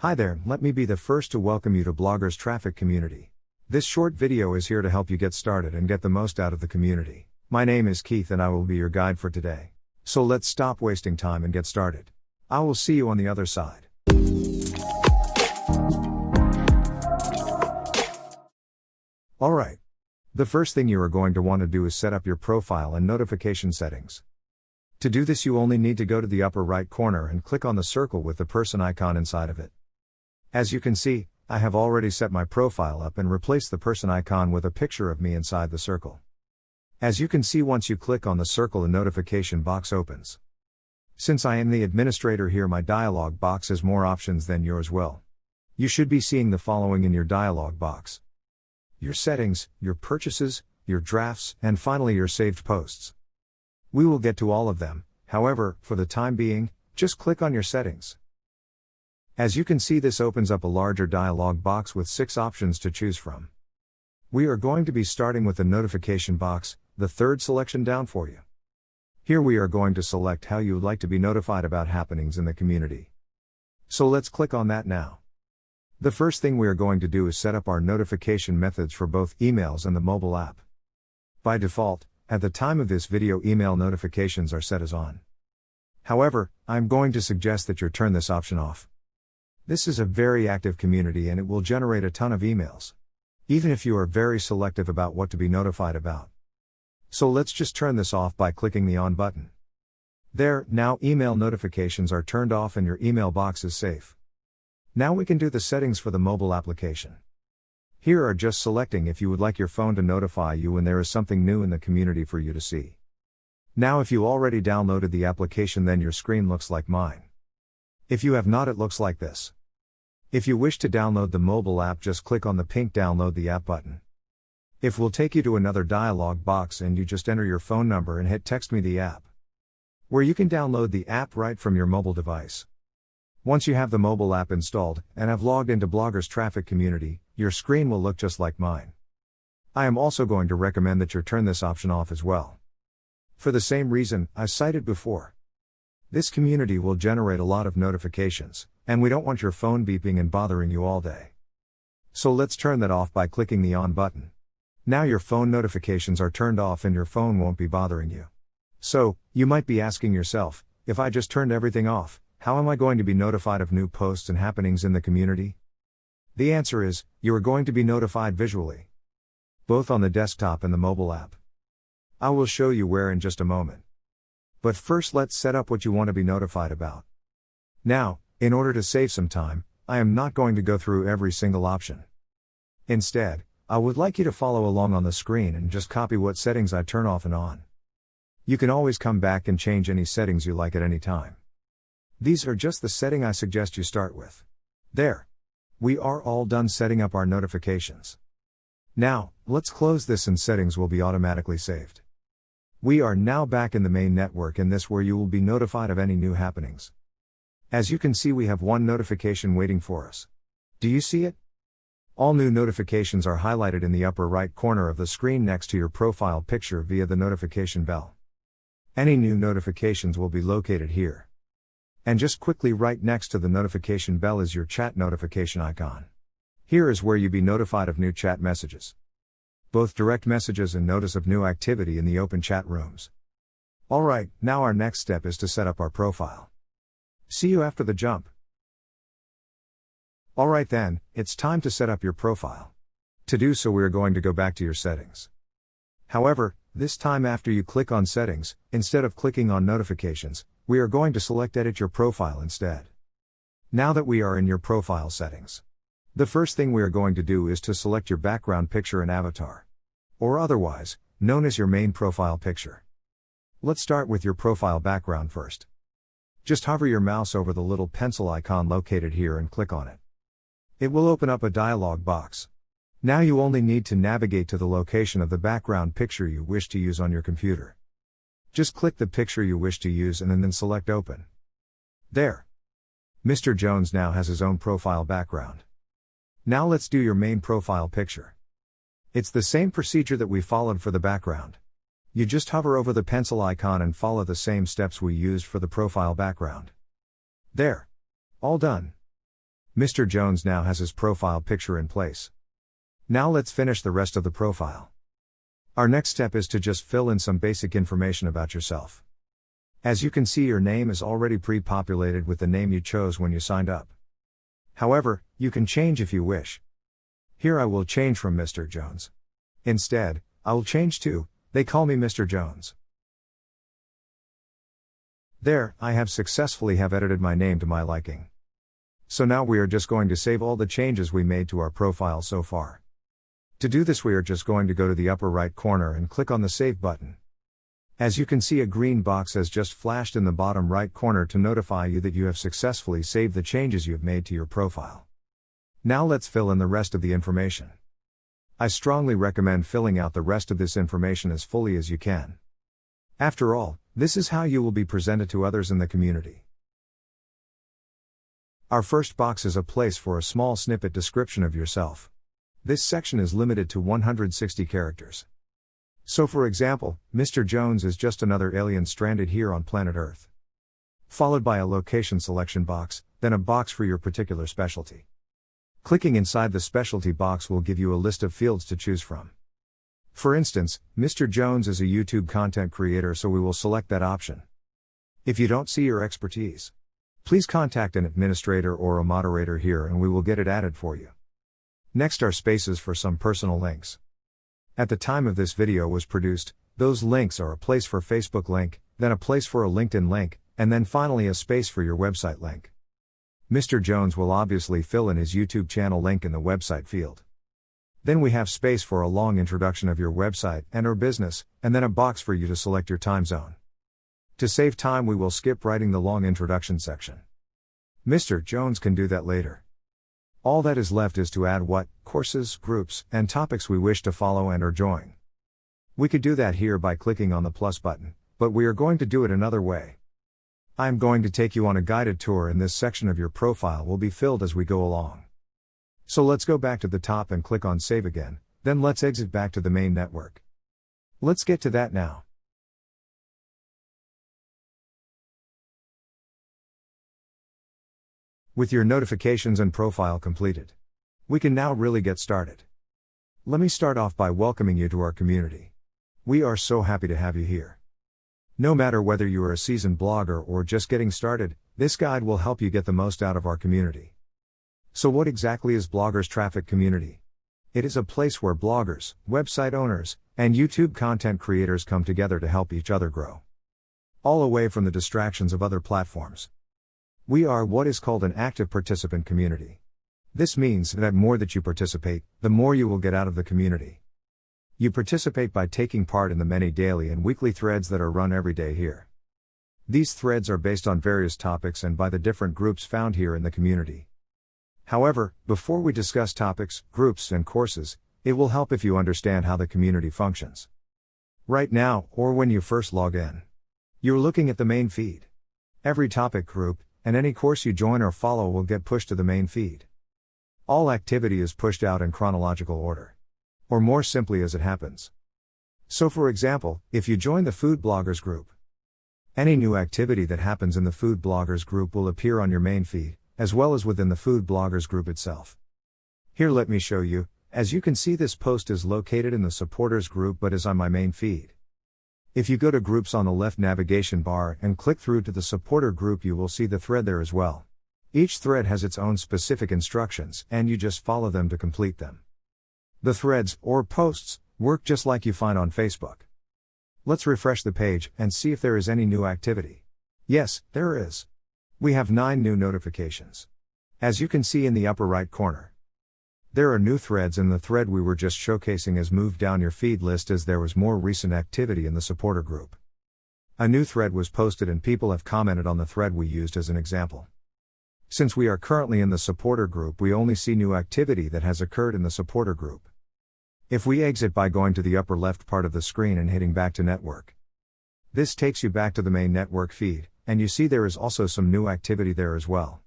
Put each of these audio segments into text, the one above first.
Hi there, let me be the first to welcome you to Bloggers Traffic Community. This short video is here to help you get started and get the most out of the community. My name is Keith and I will be your guide for today. So let's stop wasting time and get started. I will see you on the other side. Alright. The first thing you are going to want to do is set up your profile and notification settings. To do this, you only need to go to the upper right corner and click on the circle with the person icon inside of it. As you can see, I have already set my profile up and replaced the person icon with a picture of me inside the circle. As you can see, once you click on the circle, a notification box opens. Since I am the administrator here, my dialog box has more options than yours will. You should be seeing the following in your dialog box: your settings, your purchases, your drafts, and finally your saved posts. We will get to all of them, however, for the time being, just click on your settings. As you can see, this opens up a larger dialog box with 6 options to choose from. We are going to be starting with the notification box, the third selection down for you. Here we are going to select how you would like to be notified about happenings in the community. So let's click on that now. The first thing we are going to do is set up our notification methods for both emails and the mobile app. By default, at the time of this video, email notifications are set as on. However, I'm going to suggest that you turn this option off. This is a very active community and it will generate a ton of emails, even if you are very selective about what to be notified about. So let's just turn this off by clicking the on button. There, now email notifications are turned off and your email box is safe. Now we can do the settings for the mobile application. Here are just selecting if you would like your phone to notify you when there is something new in the community for you to see. Now if you already downloaded the application, then your screen looks like mine. If you have not, it looks like this. If you wish to download the mobile app, just click on the pink download the app button. It will take you to another dialog box and you just enter your phone number and hit text me the app, where you can download the app right from your mobile device. Once you have the mobile app installed and have logged into Bloggers Traffic Community, your screen will look just like mine. I am also going to recommend that you turn this option off as well, for the same reason I cited before. This community will generate a lot of notifications, and we don't want your phone beeping and bothering you all day. So let's turn that off by clicking the on button. Now your phone notifications are turned off and your phone won't be bothering you. So, you might be asking yourself, if I just turned everything off, how am I going to be notified of new posts and happenings in the community? The answer is, you are going to be notified visually, both on the desktop and the mobile app. I will show you where in just a moment. But first, let's set up what you want to be notified about. Now, in order to save some time, I am not going to go through every single option. Instead, I would like you to follow along on the screen and just copy what settings I turn off and on. You can always come back and change any settings you like at any time. These are just the setting I suggest you start with. There. We are all done setting up our notifications. Now, let's close this and settings will be automatically saved. We are now back in the main network, and this where you will be notified of any new happenings. As you can see, we have one notification waiting for us. Do you see it? All new notifications are highlighted in the upper right corner of the screen next to your profile picture via the notification bell. Any new notifications will be located here. And just quickly, right next to the notification bell is your chat notification icon. Here is where you be notified of new chat messages, both direct messages and notice of new activity in the open chat rooms. Alright, now our next step is to set up our profile. See you after the jump. Alright then, it's time to set up your profile. To do so, we are going to go back to your settings. However, this time after you click on settings, instead of clicking on notifications, we are going to select edit your profile instead. Now that we are in your profile settings, the first thing we are going to do is to select your background picture and avatar, or otherwise, known as your main profile picture. Let's start with your profile background first. Just hover your mouse over the little pencil icon located here and click on it. It will open up a dialog box. Now you only need to navigate to the location of the background picture you wish to use on your computer. Just click the picture you wish to use and then select open. There. Mr. Jones now has his own profile background. Now let's do your main profile picture. It's the same procedure that we followed for the background. You just hover over the pencil icon and follow the same steps we used for the profile background. There. All done. Mr. Jones now has his profile picture in place. Now let's finish the rest of the profile. Our next step is to just fill in some basic information about yourself. As you can see, your name is already pre-populated with the name you chose when you signed up. However, you can change if you wish. Here I will change from Mr. Jones. Instead, I will change to, they call me Mr. Jones. There, I have successfully edited my name to my liking. So now we are just going to save all the changes we made to our profile so far. To do this, we are just going to go to the upper right corner and click on the Save button. As you can see, a green box has just flashed in the bottom right corner to notify you that you have successfully saved the changes you have made to your profile. Now let's fill in the rest of the information. I strongly recommend filling out the rest of this information as fully as you can. After all, this is how you will be presented to others in the community. Our first box is a place for a small snippet description of yourself. This section is limited to 160 characters. So for example, Mr. Jones is just another alien stranded here on planet Earth. Followed by a location selection box, then a box for your particular specialty. Clicking inside the specialty box will give you a list of fields to choose from. For instance, Mr. Jones is a YouTube content creator, so we will select that option. If you don't see your expertise, please contact an administrator or a moderator here and we will get it added for you. Next are spaces for some personal links. At the time of this video was produced, those links are a place for Facebook link, then a place for a LinkedIn link, and then finally a space for your website link. Mr. Jones will obviously fill in his YouTube channel link in the website field. Then we have space for a long introduction of your website and/or business, and then a box for you to select your time zone. To save time, we will skip writing the long introduction section. Mr. Jones can do that later. All that is left is to add what courses, groups, and topics we wish to follow and/or join. We could do that here by clicking on the plus button, but we are going to do it another way. I am going to take you on a guided tour, and this section of your profile will be filled as we go along. So let's go back to the top and click on Save again, then let's exit back to the main network. Let's get to that now. With your notifications and profile completed, we can now really get started. Let me start off by welcoming you to our community. We are so happy to have you here. No matter whether you are a seasoned blogger or just getting started, this guide will help you get the most out of our community. So what exactly is Bloggers Traffic Community? It is a place where bloggers, website owners, and YouTube content creators come together to help each other grow, all away from the distractions of other platforms. We are what is called an active participant community. This means that more that you participate, the more you will get out of the community. You participate by taking part in the many daily and weekly threads that are run every day here. These threads are based on various topics and by the different groups found here in the community. However, before we discuss topics, groups, and courses, it will help if you understand how the community functions. Right now, or when you first log in, you're looking at the main feed. Every topic, group, and any course you join or follow will get pushed to the main feed. All activity is pushed out in chronological order, or more simply as it happens. So for example, if you join the Food Bloggers group, any new activity that happens in the Food Bloggers group will appear on your main feed, as well as within the Food Bloggers group itself. Here let me show you. As you can see, this post is located in the supporters group but is on my main feed. If you go to groups on the left navigation bar and click through to the supporter group, you will see the thread there as well. Each thread has its own specific instructions and you just follow them to complete them. The threads, or posts, work just like you find on Facebook. Let's refresh the page and see if there is any new activity. Yes, there is. We have 9 new notifications. As you can see in the upper right corner, there are new threads, and the thread we were just showcasing has moved down your feed list as there was more recent activity in the supporter group. A new thread was posted and people have commented on the thread we used as an example. Since we are currently in the supporter group, we only see new activity that has occurred in the supporter group. If we exit by going to the upper left part of the screen and hitting back to network, this takes you back to the main network feed, and you see there is also some new activity there as well.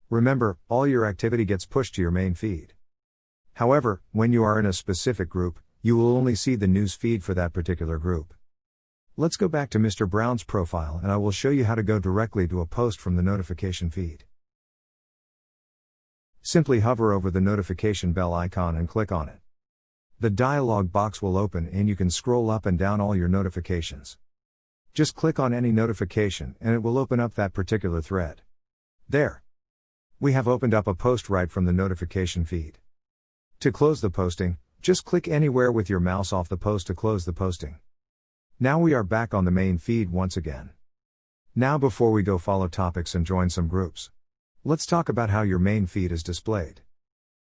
Remember, all your activity gets pushed to your main feed. However, when you are in a specific group, you will only see the news feed for that particular group. Let's go back to Mr. Brown's profile and I will show you how to go directly to a post from the notification feed. Simply hover over the notification bell icon and click on it. The dialog box will open and you can scroll up and down all your notifications. Just click on any notification and it will open up that particular thread. There. We have opened up a post right from the notification feed. To close the posting, just click anywhere with your mouse off the post to close the posting. Now we are back on the main feed once again. Now before we go follow topics and join some groups. Let's talk about how your main feed is displayed.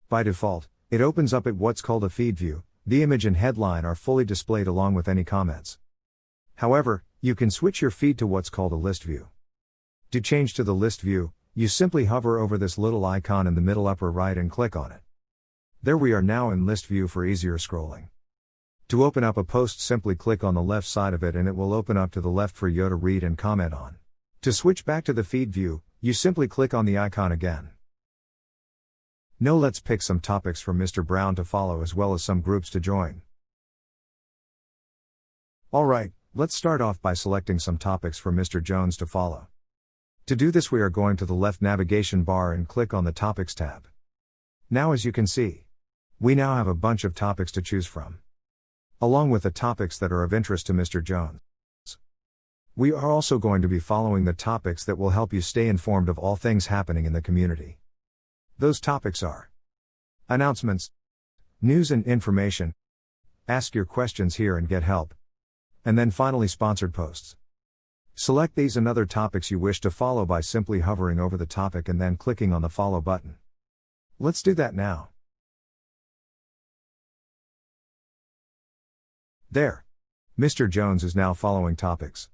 By default, it opens up at what's called a feed view. The image and headline are fully displayed along with any comments. However, you can switch your feed to what's called a list view. To change to the list view, you simply hover over this little icon in the middle upper right and click on it. There we are now in list view for easier scrolling. To open up a post, simply click on the left side of it and it will open up to the left for you to read and comment on. To switch back to the feed view, you simply click on the icon again. Now let's pick some topics from Mr. Brown to follow as well as some groups to join. Alright, let's start off by selecting some topics for Mr. Jones to follow. To do this we are going to the left navigation bar and click on the Topics tab. Now as you can see, we now have a bunch of topics to choose from, along with the topics that are of interest to Mr. Jones. We are also going to be following the topics that will help you stay informed of all things happening in the community. Those topics are announcements, news and information, ask your questions here and get help, and then finally sponsored posts. Select these and other topics you wish to follow by simply hovering over the topic and then clicking on the follow button. Let's do that now. There. Mr. Jones is now following topics.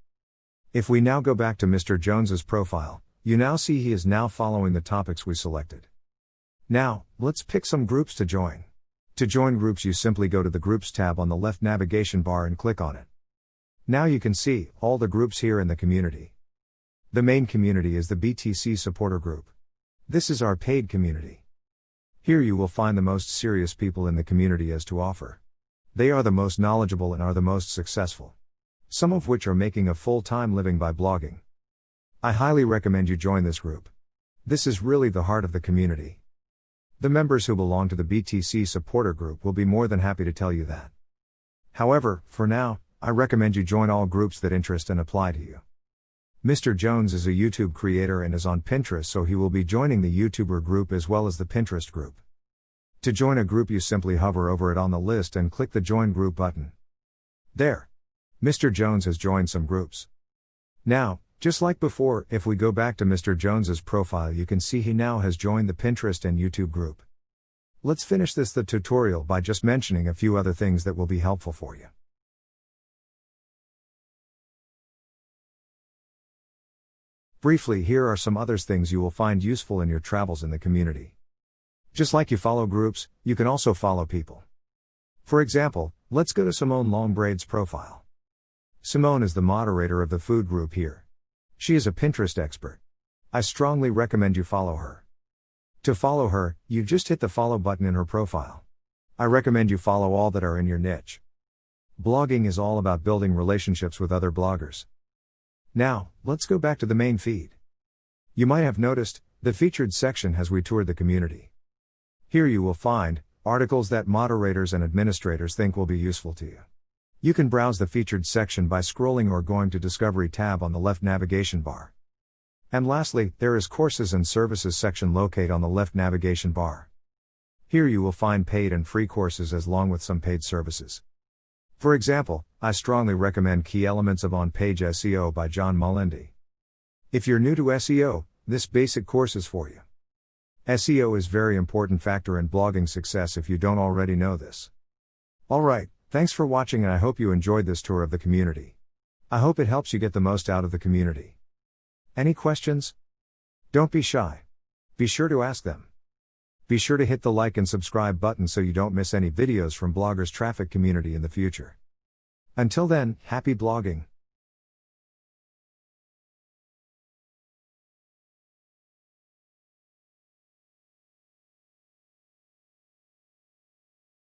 If we now go back to Mr. Jones's profile, you now see he is now following the topics we selected. Now, let's pick some groups to join. To join groups you simply go to the Groups tab on the left navigation bar and click on it. Now you can see all the groups here in the community. The main community is the BTC supporter group. This is our paid community. Here you will find the most serious people in the community as to offer. They are the most knowledgeable and are the most successful. Some of which are making a full-time living by blogging. I highly recommend you join this group. This is really the heart of the community. The members who belong to the BTC supporter group will be more than happy to tell you that. However, for now, I recommend you join all groups that interest and apply to you. Mr. Jones is a YouTube creator and is on Pinterest, so he will be joining the YouTuber group as well as the Pinterest group. To join a group you simply hover over it on the list and click the Join Group button. There. Mr. Jones has joined some groups. Now, just like before, if we go back to Mr. Jones's profile you can see he now has joined the Pinterest and YouTube group. Let's finish the tutorial by just mentioning a few other things that will be helpful for you. Briefly, here are some other things you will find useful in your travels in the community. Just like you follow groups, you can also follow people. For example, let's go to Simone Longbraid's profile. Simone is the moderator of the food group here. She is a Pinterest expert. I strongly recommend you follow her. To follow her, you just hit the follow button in her profile. I recommend you follow all that are in your niche. Blogging is all about building relationships with other bloggers. Now, let's go back to the main feed. You might have noticed, the featured section has we toured the community. Here you will find articles that moderators and administrators think will be useful to you. You can browse the featured section by scrolling or going to Discovery tab on the left navigation bar. And lastly, there is Courses and Services section located on the left navigation bar. Here you will find paid and free courses as long with some paid services. For example, I strongly recommend Key Elements of On-Page SEO by John Mullindi. If you're new to SEO, this basic course is for you. SEO is a very important factor in blogging success if you don't already know this. Alright, thanks for watching and I hope you enjoyed this tour of the community. I hope it helps you get the most out of the community. Any questions? Don't be shy. Be sure to ask them. Be sure to hit the like and subscribe button so you don't miss any videos from Bloggers Traffic Community in the future. Until then, happy blogging.